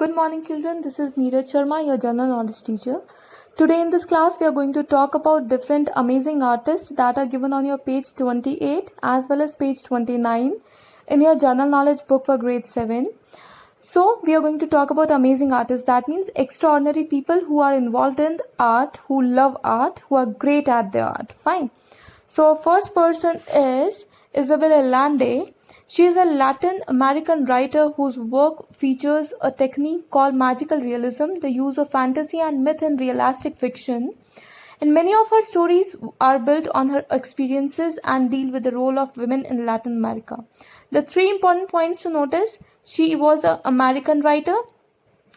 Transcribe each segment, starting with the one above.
Good morning, children. This is Neeraj Sharma, your general knowledge teacher. Today in this class, we are going to talk about different amazing artists that are given on your page 28 as well as page 29 in your general knowledge book for grade 7. So, we are going to talk about amazing artists. That means extraordinary people who are involved in art, who love art, who are great at their art. Fine. So, first person is Isabel Allende. She is a Latin American writer whose work features a technique called magical realism, the use of fantasy and myth in realistic fiction. And many of her stories are built on her experiences and deal with the role of women in Latin America. The three important points to notice: she was an American writer.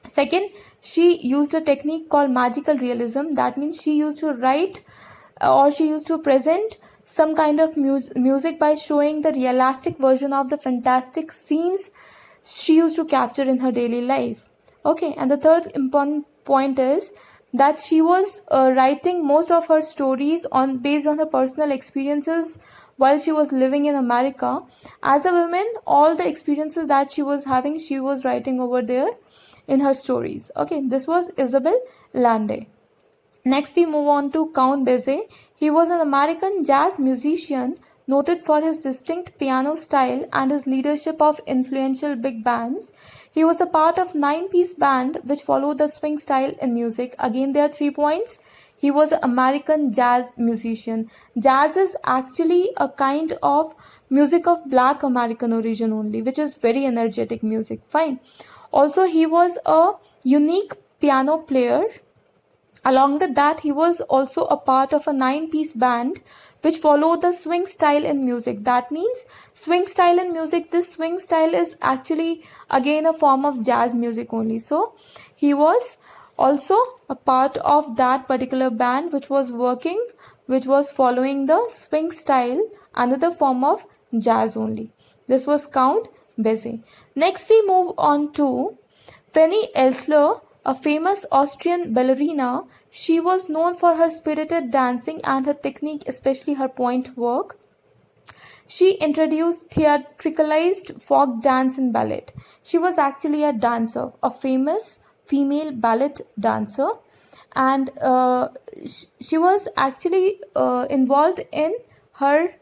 Second, she used a technique called magical realism. That means she used to write or she used to present some kind of music by showing the realistic version of the fantastic scenes she used to capture in her daily life. Okay, and the third important point is that she was writing most of her stories based on her personal experiences while she was living in America. As a woman, all the experiences that she was having, she was writing over there in her stories. Okay, this was Isabel Allende. Next, we move on to Count Basie. He was an American jazz musician noted for his distinct piano style and his leadership of influential big bands. He was a part of 9-piece band which followed the swing style in music. Again, there are 3 points. He was an American jazz musician. Jazz is actually a kind of music of Black American origin only, which is very energetic music. Fine. Also, he was a unique piano player. Along with that, he was also a part of a 9-piece band which followed the swing style in music. That means swing style in music, this swing style is actually again a form of jazz music only. So he was also a part of that particular band which was following the swing style, another form of jazz only. This was Count Basie. Next we move on to Fanny Elsler, a famous Austrian ballerina. She was known for her spirited dancing and her technique, especially her point work. She introduced theatricalized folk dance and ballet. She was actually a dancer, a famous female ballet dancer, and she was actually involved in her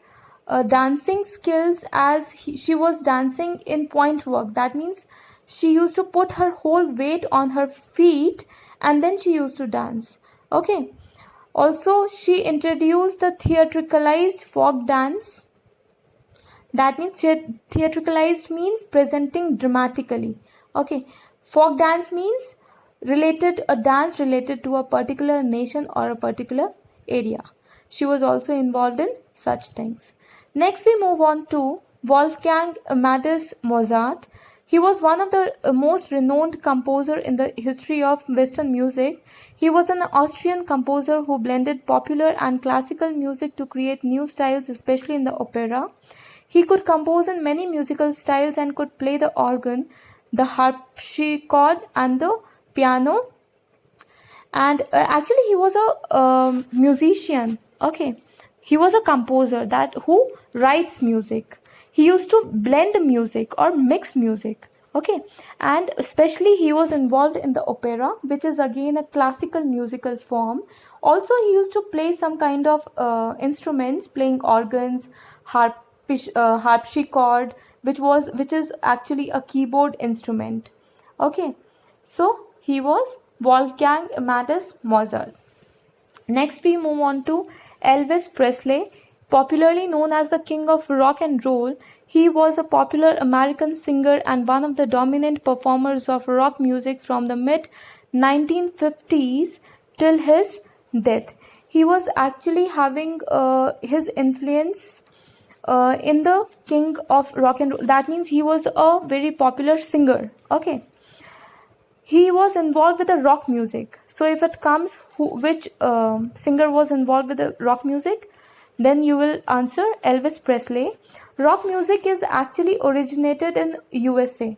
dancing skills as she was dancing in point work. That means she used to put her whole weight on her feet and then she used to dance. Okay. Also, she introduced the theatricalized folk dance. That means theatricalized means presenting dramatically. Okay. Folk dance means a dance related to a particular nation or a particular area. She was also involved in such things. Next, we move on to Wolfgang Amadeus Mozart. He was one of the most renowned composer in the history of Western music. He was an Austrian composer who blended popular and classical music to create new styles, especially in the opera. He could compose in many musical styles and could play the organ, the harpsichord and the piano. And actually he was a musician. Okay. He was a composer who writes music. He used to blend music or mix music. Okay. And especially he was involved in the opera, which is again a classical musical form. Also he used to play some kind of instruments, playing organs, harpsichord, which is actually a keyboard instrument. Okay. So he was Wolfgang Amadeus Mozart. Next we move on to Elvis Presley, popularly known as the King of Rock and Roll. He was a popular American singer and one of the dominant performers of rock music from the mid-1950s till his death. He was actually having his influence in the King of Rock and Roll. That means he was a very popular singer. Okay. He was involved with the rock music. So if it comes which singer was involved with the rock music, then you will answer Elvis Presley. Rock music is actually originated in USA.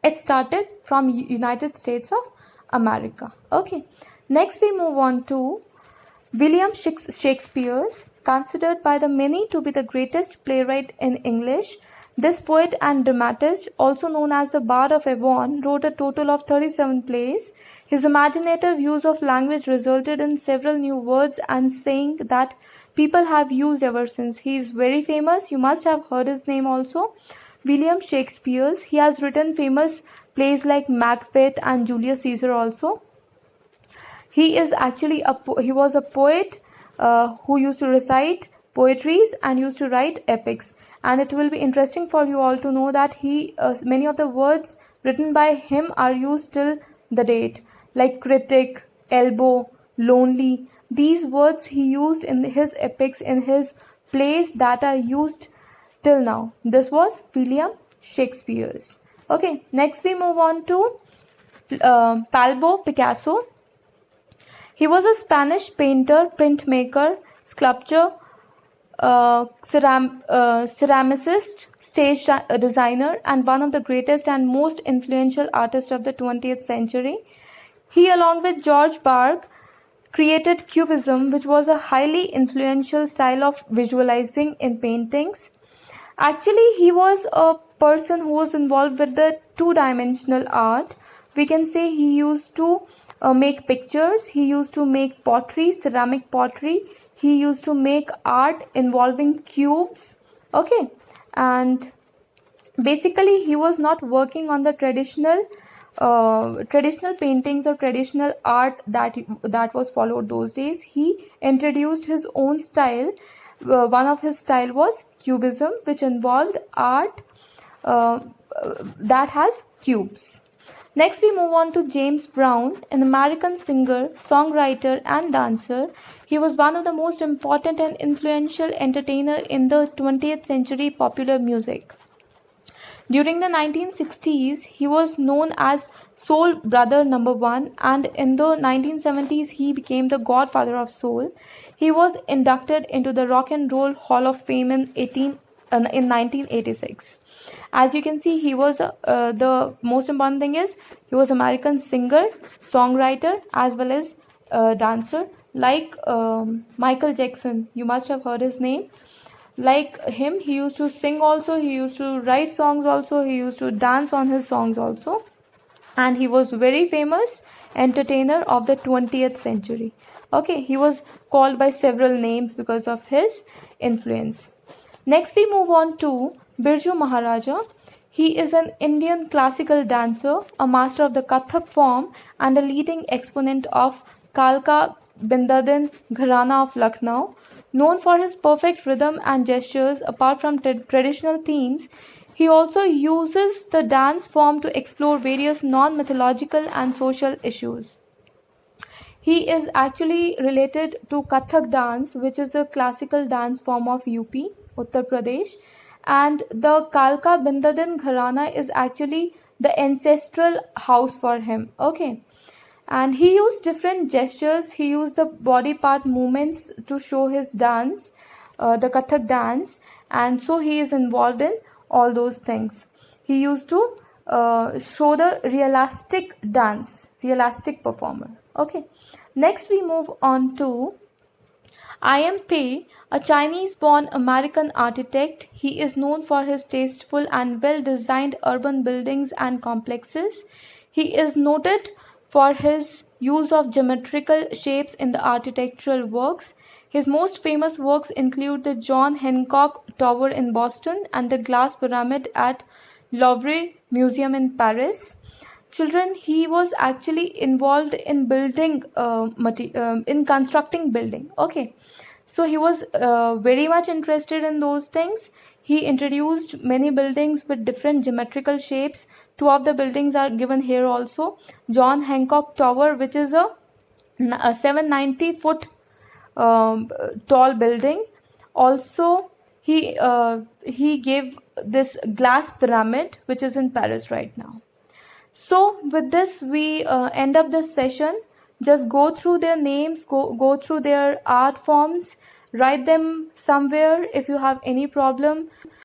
It started from United States of America. Okay. Next we move on to William Shakespeare, considered by the many to be the greatest playwright in English. This poet and dramatist, also known as the Bard of Avon, wrote a total of 37 plays. His imaginative use of language resulted in several new words and sayings that people have used ever since. He is very famous. You must have heard his name also. William Shakespeare. He has written famous plays like Macbeth and Julius Caesar also. He is actually he was a poet who used to recite poetries and used to write epics. And it will be interesting for you all to know that many of the words written by him are used till the date, like critic, elbow, lonely. These words he used in his epics, in his plays that are used till now. This was William Shakespeare's. Okay, next we move on to Pablo Picasso. He was a Spanish painter, printmaker, sculptor, ceramicist, stage designer, and one of the greatest and most influential artists of the 20th century. He, along with George Barg, created Cubism, which was a highly influential style of visualizing in paintings. Actually, he was a person who was involved with the two-dimensional art. We can say he used to make pictures, he used to make pottery, ceramic pottery, he used to make art involving cubes. Okay, and basically he was not working on the traditional paintings or traditional art that was followed those days. He introduced his own style. One of his style was Cubism, which involved art that has cubes. Next, we move on to James Brown, an American singer, songwriter, and dancer. He was one of the most important and influential entertainers in the 20th century popular music. During the 1960s, he was known as Soul Brother Number 1, and in the 1970s, he became the godfather of soul. He was inducted into the Rock and Roll Hall of Fame in 1986. As you can see, he was the most important thing is he was American singer, songwriter, as well as dancer. Like Michael Jackson, you must have heard his name. Like him, he used to sing also, he used to write songs also, he used to dance on his songs also. And he was very famous entertainer of the 20th century. Okay, he was called by several names because of his influence. Next, we move on to Birju Maharaja. He is an Indian classical dancer, a master of the Kathak form, and a leading exponent of Kalka Bindadin Gharana of Lucknow. Known for his perfect rhythm and gestures, apart from traditional themes, he also uses the dance form to explore various non-mythological and social issues. He is actually related to Kathak dance, which is a classical dance form of UP, Uttar Pradesh. And the Kalka Bindadin Gharana is actually the ancestral house for him. Okay. And he used different gestures. He used the body part movements to show his dance, the Kathak dance. And so he is involved in all those things. He used to show the realistic dance, realistic performer. Okay. Next we move on to I.M. Pei, a Chinese-born American architect. He is known for his tasteful and well-designed urban buildings and complexes. He is noted for his use of geometrical shapes in the architectural works. His most famous works include the John Hancock Tower in Boston and the Glass Pyramid at Louvre Museum in Paris. Children, he was actually involved in building, in constructing building. Okay, so he was very much interested in those things. He introduced many buildings with different geometrical shapes. Two of the buildings are given here also. John Hancock Tower, which is a 790-foot tall building. Also, he gave this Glass Pyramid, which is in Paris right now. So with this, we end up this session. Just go through their names, go through their art forms, write them somewhere if you have any problem.